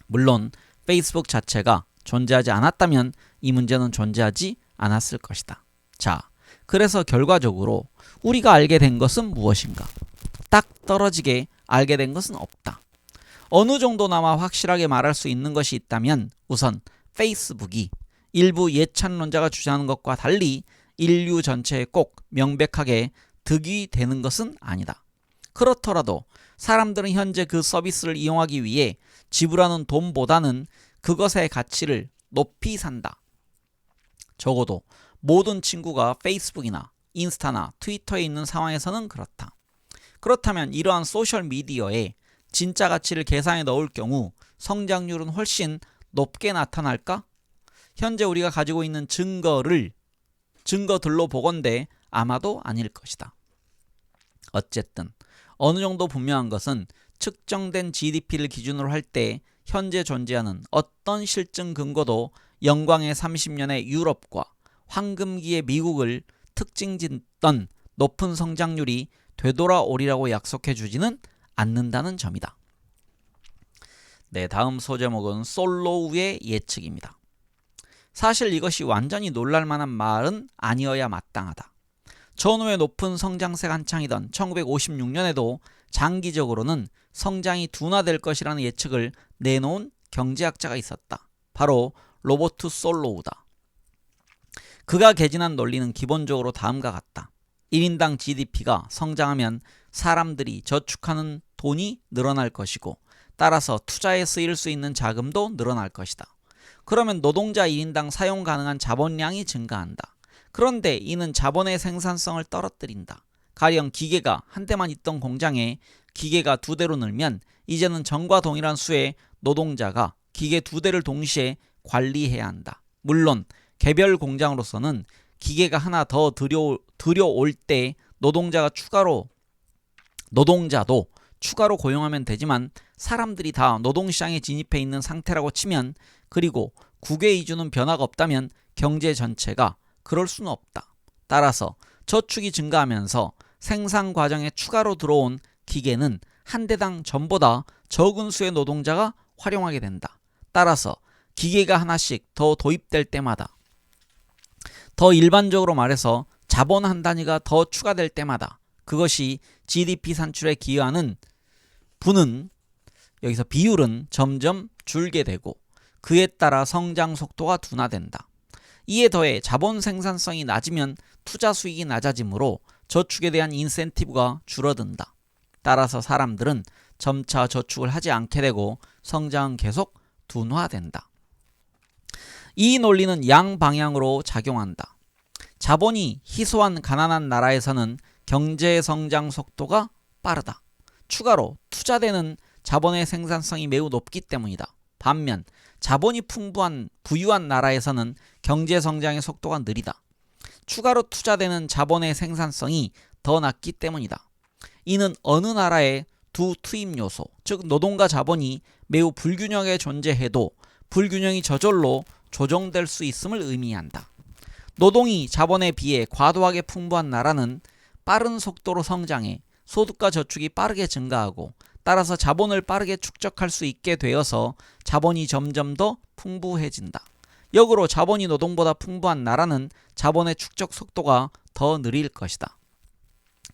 물론 페이스북 자체가 존재하지 않았다면 이 문제는 존재하지 않았을 것이다. 자, 그래서 결과적으로 우리가 알게 된 것은 무엇인가? 딱 떨어지게 알게 된 것은 없다. 어느 정도나마 확실하게 말할 수 있는 것이 있다면 우선 페이스북이 일부 예찬론자가 주장하는 것과 달리 인류 전체에 꼭 명백하게 득이 되는 것은 아니다. 그렇더라도 사람들은 현재 그 서비스를 이용하기 위해 지불하는 돈보다는 그것의 가치를 높이 산다. 적어도 모든 친구가 페이스북이나 인스타나 트위터에 있는 상황에서는 그렇다. 그렇다면 이러한 소셜미디어에 진짜 가치를 계산해 넣을 경우 성장률은 훨씬 높게 나타날까? 현재 우리가 가지고 있는 증거들로 보건대 아마도 아닐 것이다. 어쨌든 어느 정도 분명한 것은 측정된 GDP를 기준으로 할 때 현재 존재하는 어떤 실증 근거도 영광의 30년의 유럽과 황금기의 미국을 특징짓던 높은 성장률이 되돌아오리라고 약속해 주지는 않는다는 점이다. 네, 다음 소제목은 솔로우의 예측입니다. 사실 이것이 완전히 놀랄만한 말은 아니어야 마땅하다. 전후의 높은 성장세가 한창이던 1956년에도 장기적으로는 성장이 둔화될 것이라는 예측을 내놓은 경제학자가 있었다. 바로 로버트 솔로우다. 그가 개진한 논리는 기본적으로 다음과 같다. 1인당 GDP가 성장하면 사람들이 저축하는 돈이 늘어날 것이고 따라서 투자에 쓰일 수 있는 자금도 늘어날 것이다. 그러면 노동자 1인당 사용 가능한 자본량이 증가한다. 그런데 이는 자본의 생산성을 떨어뜨린다. 가령 기계가 한 대만 있던 공장에 기계가 2대로 늘면 이제는 전과 동일한 수의 노동자가 기계 2대를 동시에 관리해야 한다. 물론 개별 공장으로서는 기계가 하나 더 들여올 때 노동자도 추가로 고용하면 되지만 사람들이 다 노동시장에 진입해 있는 상태라고 치면 그리고 국외 이주는 변화가 없다면 경제 전체가 그럴 수는 없다. 따라서 저축이 증가하면서 생산 과정에 추가로 들어온 기계는 한 대당 전보다 적은 수의 노동자가 활용하게 된다. 따라서 기계가 하나씩 더 도입될 때마다 더 일반적으로 말해서 자본 한 단위가 더 추가될 때마다 그것이 GDP 산출에 기여하는 여기서 비율은 점점 줄게 되고 그에 따라 성장 속도가 둔화된다. 이에 더해 자본 생산성이 낮으면 투자 수익이 낮아지므로 저축에 대한 인센티브가 줄어든다. 따라서 사람들은 점차 저축을 하지 않게 되고 성장은 계속 둔화된다. 이 논리는 양방향으로 작용한다. 자본이 희소한 가난한 나라에서는 경제 성장 속도가 빠르다. 추가로 투자되는 자본의 생산성이 매우 높기 때문이다. 반면 자본이 풍부한 부유한 나라에서는 경제 성장의 속도가 느리다. 추가로 투자되는 자본의 생산성이 더 낮기 때문이다. 이는 어느 나라의 두 투입 요소, 즉 노동과 자본이 매우 불균형에 존재해도 불균형이 저절로 조정될 수 있음을 의미한다. 노동이 자본에 비해 과도하게 풍부한 나라는 빠른 속도로 성장해 소득과 저축이 빠르게 증가하고 따라서 자본을 빠르게 축적할 수 있게 되어서 자본이 점점 더 풍부해진다. 역으로 자본이 노동보다 풍부한 나라는 자본의 축적 속도가 더 느릴 것이다.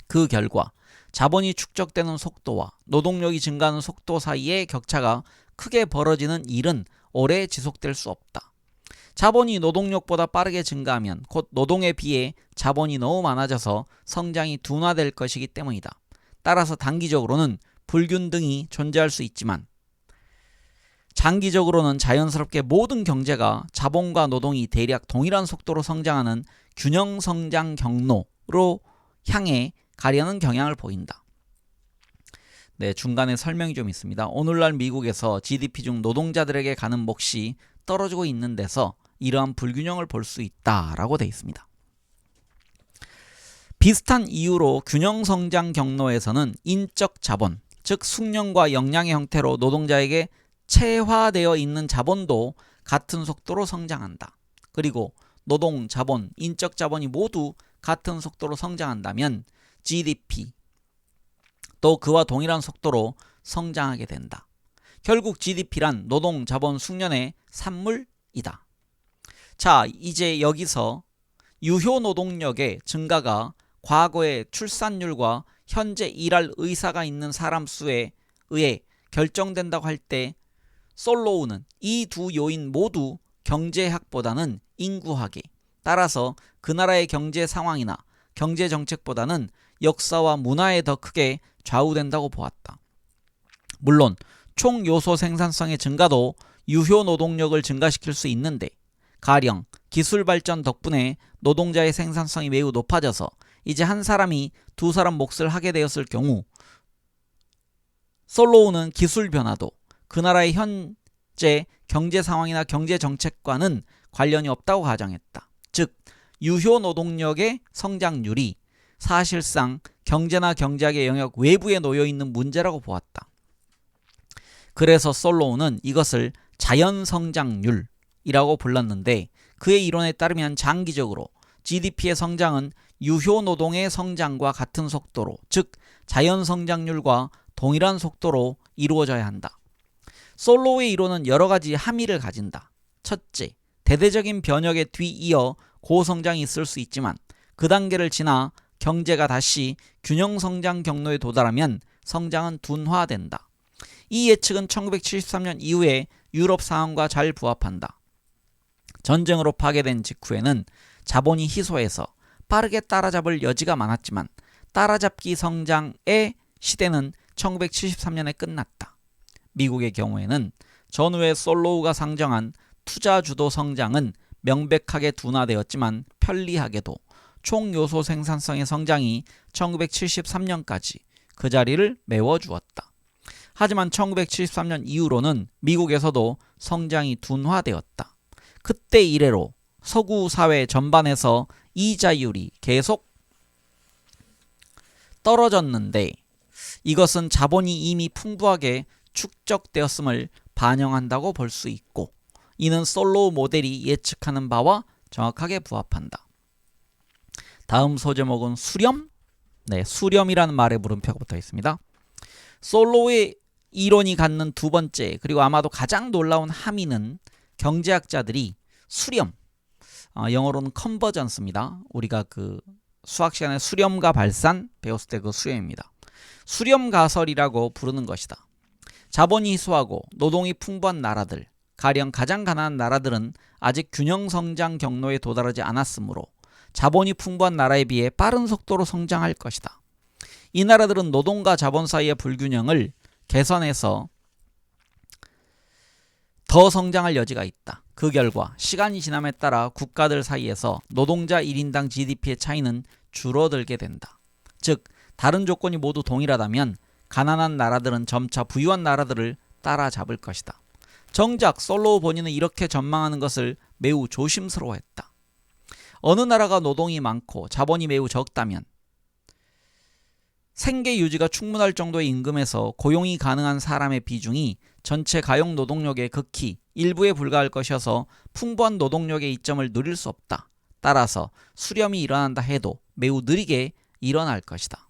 그 결과 자본이 축적되는 속도와 노동력이 증가하는 속도 사이의 격차가 크게 벌어지는 일은 오래 지속될 수 없다. 자본이 노동력보다 빠르게 증가하면 곧 노동에 비해 자본이 너무 많아져서 성장이 둔화될 것이기 때문이다. 따라서 단기적으로는 불균등이 존재할 수 있지만 장기적으로는 자연스럽게 모든 경제가 자본과 노동이 대략 동일한 속도로 성장하는 균형 성장 경로로 향해 가려는 경향을 보인다. 네, 중간에 설명이 좀 있습니다. 오늘날 미국에서 GDP 중 노동자들에게 가는 몫이 떨어지고 있는 데서 이러한 불균형을 볼 수 있다라고 되어 있습니다. 비슷한 이유로 균형 성장 경로에서는 인적 자본, 즉 숙련과 역량의 형태로 노동자에게 체화되어 있는 자본도 같은 속도로 성장한다. 그리고 노동, 자본, 인적 자본이 모두 같은 속도로 성장한다면 GDP 또 그와 동일한 속도로 성장하게 된다. 결국 GDP란 노동, 자본, 숙련의 산물이다. 자, 이제 여기서 유효 노동력의 증가가 과거의 출산율과 현재 일할 의사가 있는 사람 수에 의해 결정된다고 할 때 솔로우는 이 두 요인 모두 경제학보다는 인구학에, 따라서 그 나라의 경제 상황이나 경제 정책보다는 역사와 문화에 더 크게 좌우된다고 보았다. 물론 총 요소 생산성의 증가도 유효 노동력을 증가시킬 수 있는데 가령 기술 발전 덕분에 노동자의 생산성이 매우 높아져서 이제 한 사람이 두 사람 몫을 하게 되었을 경우 솔로우는 기술 변화도 그 나라의 현재 경제 상황이나 경제 정책과는 관련이 없다고 가정했다. 즉 유효 노동력의 성장률이 사실상 경제나 경제학의 영역 외부에 놓여 있는 문제라고 보았다. 그래서 솔로우는 이것을 자연성장률이라고 불렀는데 그의 이론에 따르면 장기적으로 GDP의 성장은 유효 노동의 성장과 같은 속도로, 즉 자연성장률과 동일한 속도로 이루어져야 한다. 솔로우의 이론은 여러 가지 함의를 가진다. 첫째, 대대적인 변혁에 뒤이어 고성장이 있을 수 있지만 그 단계를 지나 경제가 다시 균형 성장 경로에 도달하면 성장은 둔화된다. 이 예측은 1973년 이후의 유럽 상황과 잘 부합한다. 전쟁으로 파괴된 직후에는 자본이 희소해서 빠르게 따라잡을 여지가 많았지만 따라잡기 성장의 시대는 1973년에 끝났다. 미국의 경우에는 전후에 솔로우가 상정한 투자주도 성장은 명백하게 둔화되었지만 편리하게도 총요소 생산성의 성장이 1973년까지 그 자리를 메워주었다. 하지만 1973년 이후로는 미국에서도 성장이 둔화되었다. 그때 이래로 서구 사회 전반에서 이자율이 계속 떨어졌는데 이것은 자본이 이미 풍부하게 축적되었음을 반영한다고 볼 수 있고 이는 솔로우 모델이 예측하는 바와 정확하게 부합한다. 다음 소제목은 수렴? 네, 수렴이라는 말의 물음표가 붙어 있습니다. 솔로우의 이론이 갖는 두 번째 그리고 아마도 가장 놀라운 함의는 경제학자들이 수렴, 영어로는 컨버전스입니다. 우리가 그 수학 시간에 수렴과 발산 배웠을 때 그 수렴입니다. 수렴 가설이라고 부르는 것이다. 자본이 희소하고 노동이 풍부한 나라들, 가령 가장 가난한 나라들은 아직 균형 성장 경로에 도달하지 않았으므로 자본이 풍부한 나라에 비해 빠른 속도로 성장할 것이다. 이 나라들은 노동과 자본 사이의 불균형을 개선해서 더 성장할 여지가 있다. 그 결과 시간이 지남에 따라 국가들 사이에서 노동자 1인당 GDP의 차이는 줄어들게 된다. 즉 다른 조건이 모두 동일하다면 가난한 나라들은 점차 부유한 나라들을 따라잡을 것이다. 정작 솔로우 본인은 이렇게 전망하는 것을 매우 조심스러워했다. 어느 나라가 노동이 많고 자본이 매우 적다면 생계 유지가 충분할 정도의 임금에서 고용이 가능한 사람의 비중이 전체 가용 노동력의 극히 일부에 불과할 것이어서 풍부한 노동력의 이점을 누릴 수 없다. 따라서 수렴이 일어난다 해도 매우 느리게 일어날 것이다.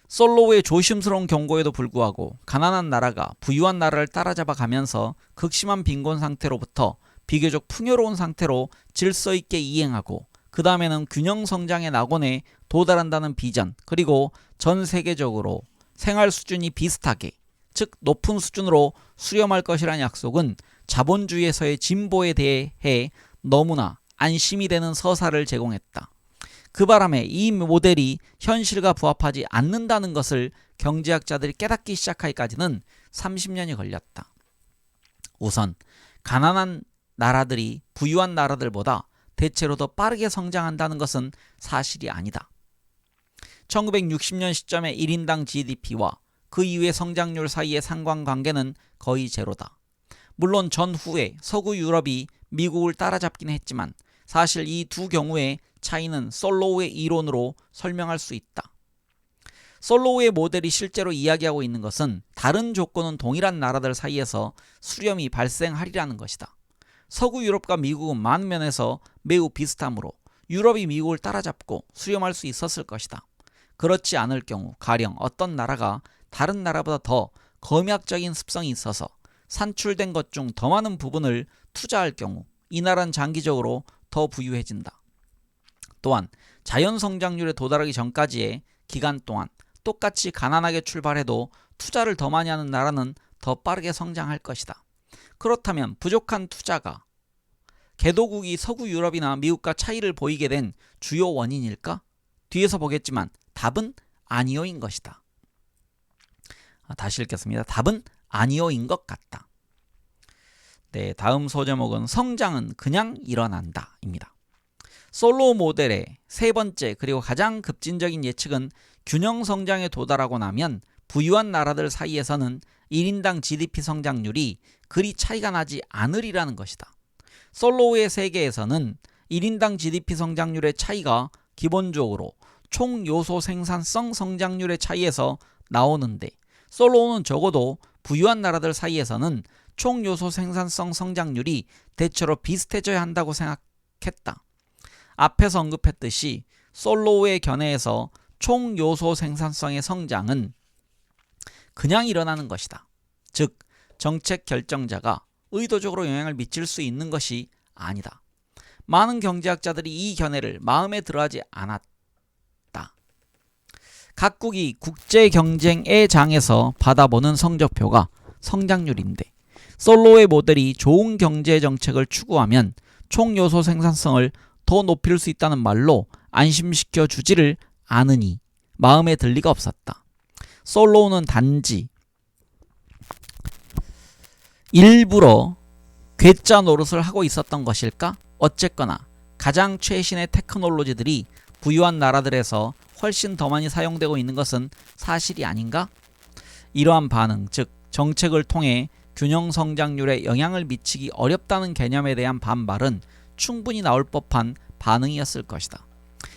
솔로우의 조심스러운 경고에도 불구하고 가난한 나라가 부유한 나라를 따라잡아 가면서 극심한 빈곤 상태로부터 비교적 풍요로운 상태로 질서 있게 이행하고 그 다음에는 균형 성장의 낙원에 도달한다는 비전, 그리고 전 세계적으로 생활 수준이 비슷하게, 즉 높은 수준으로 수렴할 것이라는 약속은 자본주의에서의 진보에 대해 너무나 안심이 되는 서사를 제공했다. 그 바람에 이 모델이 현실과 부합하지 않는다는 것을 경제학자들이 깨닫기 시작하기까지는 30년이 걸렸다. 우선 가난한 나라들이 부유한 나라들보다 대체로 더 빠르게 성장한다는 것은 사실이 아니다. 1960년 시점의 1인당 GDP와 그 이후의 성장률 사이의 상관관계는 거의 제로다. 물론 전후에 서구 유럽이 미국을 따라잡긴 했지만 사실 이 두 경우의 차이는 솔로우의 이론으로 설명할 수 있다. 솔로우의 모델이 실제로 이야기하고 있는 것은 다른 조건은 동일한 나라들 사이에서 수렴이 발생하리라는 것이다. 서구 유럽과 미국은 많은 면에서 매우 비슷하므로 유럽이 미국을 따라잡고 수렴할 수 있었을 것이다. 그렇지 않을 경우 가령 어떤 나라가 다른 나라보다 더 검약적인 습성이 있어서 산출된 것 중 더 많은 부분을 투자할 경우 이 나라는 장기적으로 더 부유해진다. 또한 자연 성장률에 도달하기 전까지의 기간 동안 똑같이 가난하게 출발해도 투자를 더 많이 하는 나라는 더 빠르게 성장할 것이다. 그렇다면 부족한 투자가 개도국이 서구 유럽이나 미국과 차이를 보이게 된 주요 원인일까? 뒤에서 보겠지만 답은 아니오인 것이다. 다시 읽겠습니다. 답은 아니오인 것 같다. 네, 다음 소제목은 성장은 그냥 일어난다 입니다. 솔로우 모델의 세 번째 그리고 가장 급진적인 예측은 균형 성장에 도달하고 나면 부유한 나라들 사이에서는 1인당 GDP 성장률이 그리 차이가 나지 않으리라는 것이다. 솔로우의 세계에서는 1인당 GDP 성장률의 차이가 기본적으로 총 요소 생산성 성장률의 차이에서 나오는데 솔로우는 적어도 부유한 나라들 사이에서는 총 요소 생산성 성장률이 대체로 비슷해져야 한다고 생각했다. 앞에서 언급했듯이 솔로우의 견해에서 총 요소 생산성의 성장은 그냥 일어나는 것이다. 즉 정책 결정자가 의도적으로 영향을 미칠 수 있는 것이 아니다. 많은 경제학자들이 이 견해를 마음에 들어하지 않았다. 각국이 국제 경쟁의 장에서 받아보는 성적표가 성장률인데 솔로우의 모델이 좋은 경제 정책을 추구하면 총 요소 생산성을 더 높일 수 있다는 말로 안심시켜 주지를 않으니 마음에 들 리가 없었다. 솔로우는 단지 일부러 괴짜 노릇을 하고 있었던 것일까? 어쨌거나 가장 최신의 테크놀로지들이 부유한 나라들에서 훨씬 더 많이 사용되고 있는 것은 사실이 아닌가? 이러한 반응, 즉 정책을 통해 균형 성장률에 영향을 미치기 어렵다는 개념에 대한 반발은 충분히 나올 법한 반응이었을 것이다.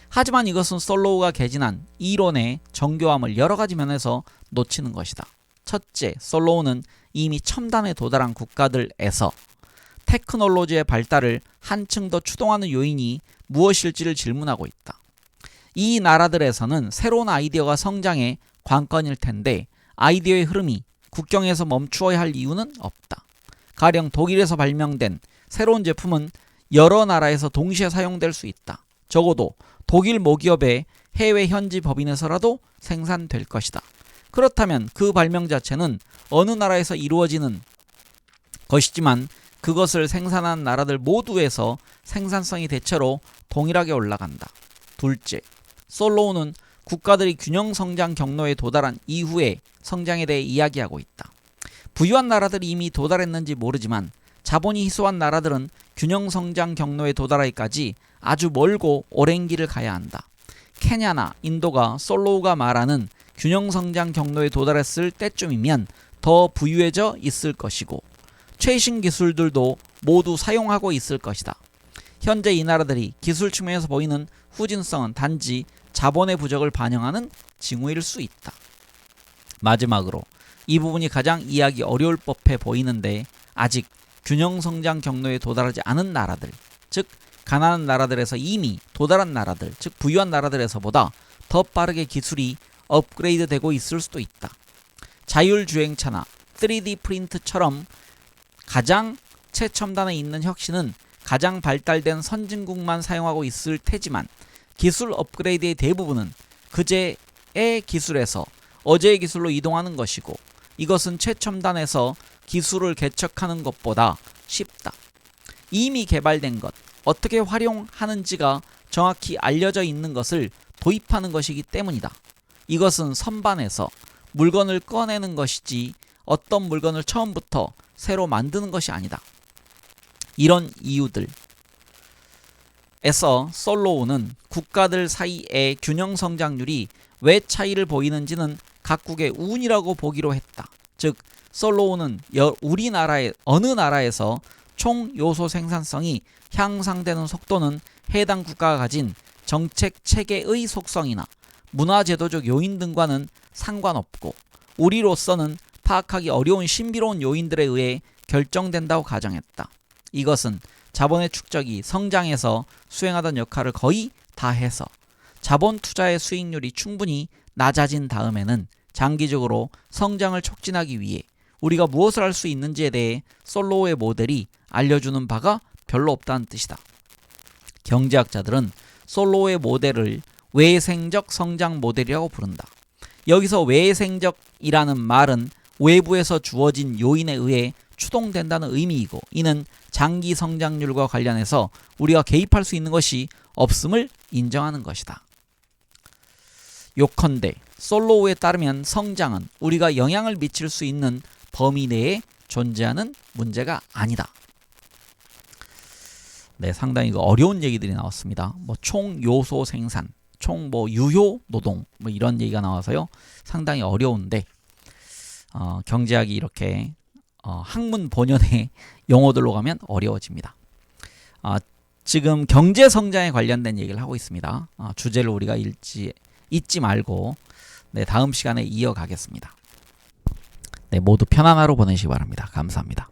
하지만 이것은 솔로우가 개진한 이론의 정교함을 여러 가지 면에서 놓치는 것이다. 첫째, 솔로우는 이미 첨단에 도달한 국가들에서 테크놀로지의 발달을 한층 더 추동하는 요인이 무엇일지를 질문하고 있다. 이 나라들에서는 새로운 아이디어가 성장의 관건일 텐데 아이디어의 흐름이 국경에서 멈추어야 할 이유는 없다. 가령 독일에서 발명된 새로운 제품은 여러 나라에서 동시에 사용될 수 있다. 적어도 독일 모기업의 해외 현지 법인에서라도 생산될 것이다. 그렇다면 그 발명 자체는 어느 나라에서 이루어지는 것이지만 그것을 생산한 나라들 모두에서 생산성이 대체로 동일하게 올라간다. 둘째, 솔로우는 국가들이 균형 성장 경로에 도달한 이후의 성장에 대해 이야기하고 있다. 부유한 나라들이 이미 도달했는지 모르지만 자본이 희소한 나라들은 균형 성장 경로에 도달하기까지 아주 멀고 오랜 길을 가야 한다. 케냐나 인도가 솔로우가 말하는 균형 성장 경로에 도달했을 때쯤이면 더 부유해져 있을 것이고 최신 기술들도 모두 사용하고 있을 것이다. 현재 이 나라들이 기술 측면에서 보이는 후진성은 단지 자본의 부족을 반영하는 징후일 수 있다. 마지막으로 이 부분이 가장 이해하기 어려울 법해 보이는데 아직 균형 성장 경로에 도달하지 않은 나라들, 즉 가난한 나라들에서 이미 도달한 나라들, 즉 부유한 나라들에서보다 더 빠르게 기술이 업그레이드 되고 있을 수도 있다. 자율주행차나 3D 프린트처럼 가장 최첨단에 있는 혁신은 가장 발달된 선진국만 사용하고 있을 테지만 기술 업그레이드의 대부분은 그제의 기술에서 어제의 기술로 이동하는 것이고 이것은 최첨단에서 기술을 개척하는 것보다 쉽다. 이미 개발된 것, 어떻게 활용하는지가 정확히 알려져 있는 것을 도입하는 것이기 때문이다. 이것은 선반에서 물건을 꺼내는 것이지 어떤 물건을 처음부터 새로 만드는 것이 아니다. 이런 이유들에서 솔로우는 국가들 사이의 균형 성장률이 왜 차이를 보이는지는 각국의 운이라고 보기로 했다. 즉 솔로우는 우리나라의 어느 나라에서 총 요소 생산성이 향상되는 속도는 해당 국가가 가진 정책 체계의 속성이나 문화제도적 요인 등과는 상관없고 우리로서는 파악하기 어려운 신비로운 요인들에 의해 결정된다고 가정했다. 이것은 자본의 축적이 성장에서 수행하던 역할을 거의 다 해서 자본 투자의 수익률이 충분히 낮아진 다음에는 장기적으로 성장을 촉진하기 위해 우리가 무엇을 할 수 있는지에 대해 솔로우의 모델이 알려주는 바가 별로 없다는 뜻이다. 경제학자들은 솔로우의 모델을 외생적 성장 모델이라고 부른다. 여기서 외생적이라는 말은 외부에서 주어진 요인에 의해 추동된다는 의미이고 이는 장기 성장률과 관련해서 우리가 개입할 수 있는 것이 없음을 인정하는 것이다. 요컨대 솔로우에 따르면 성장은 우리가 영향을 미칠 수 있는 범위 내에 존재하는 문제가 아니다. 네, 상당히 어려운 얘기들이 나왔습니다. 총 요소 생산, 총 유효 노동 이런 얘기가 나와서요. 상당히 어려운데 경제학이 이렇게 학문 본연의 용어들로 가면 어려워집니다. 지금 경제 성장에 관련된 얘기를 하고 있습니다. 주제를 우리가 잊지 말고 다음 시간에 이어가겠습니다. 모두 편안한 하루 보내시기 바랍니다. 감사합니다.